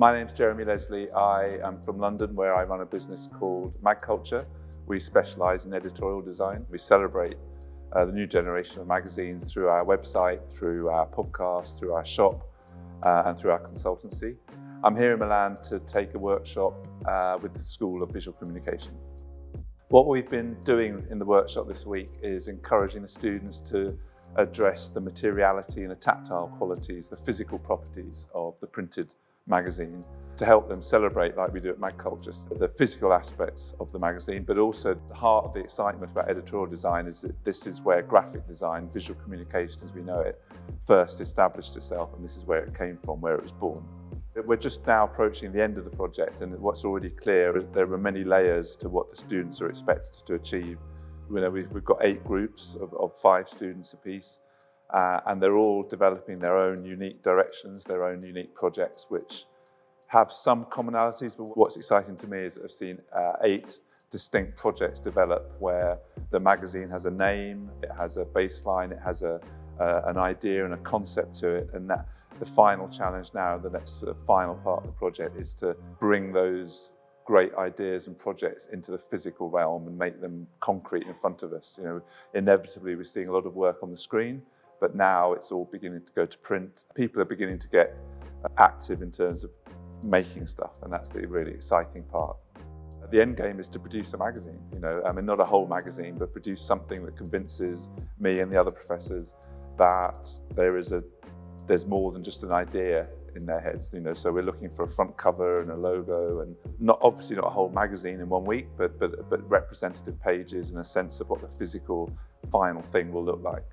My name's Jeremy Leslie. I am from London, where I run a business called magCulture. We specialise in editorial design. We celebrate the new generation of magazines through our website, through our podcast, through our shop, and through our consultancy. I'm here in Milan to take a workshop with the School of Visual Communication. What we've been doing in the workshop this week is encouraging the students to address the materiality and the tactile qualities, the physical properties of the printed magazine, to help them celebrate, like we do at magCulture, the physical aspects of the magazine, but also the heart of the excitement about editorial design is that this is where graphic design, visual communication as we know it, first established itself, and this is where it came from, where it was born. We're just now approaching the end of the project, and what's already clear, there are many layers to what the students are expected to achieve. We've got 8 groups of 5 students apiece, and they're all developing their own unique directions, their own unique projects, which have some commonalities. But what's exciting to me is that I've seen 8 distinct projects develop where the magazine has a name, it has a baseline, it has an idea and a concept to it, and that the final challenge now, the next final part of the project, is to bring those great ideas and projects into the physical realm and make them concrete in front of us. Inevitably we're seeing a lot of work on the screen, but now it's all beginning to go to print. People are beginning to get active in terms of making stuff, and that's the really exciting part. The end game is to produce a magazine, not a whole magazine, but produce something that convinces me and the other professors that there's more than just an idea in their heads. So we're looking for a front cover and a logo, and obviously not a whole magazine in one week, but representative pages and a sense of what the physical final thing will look like.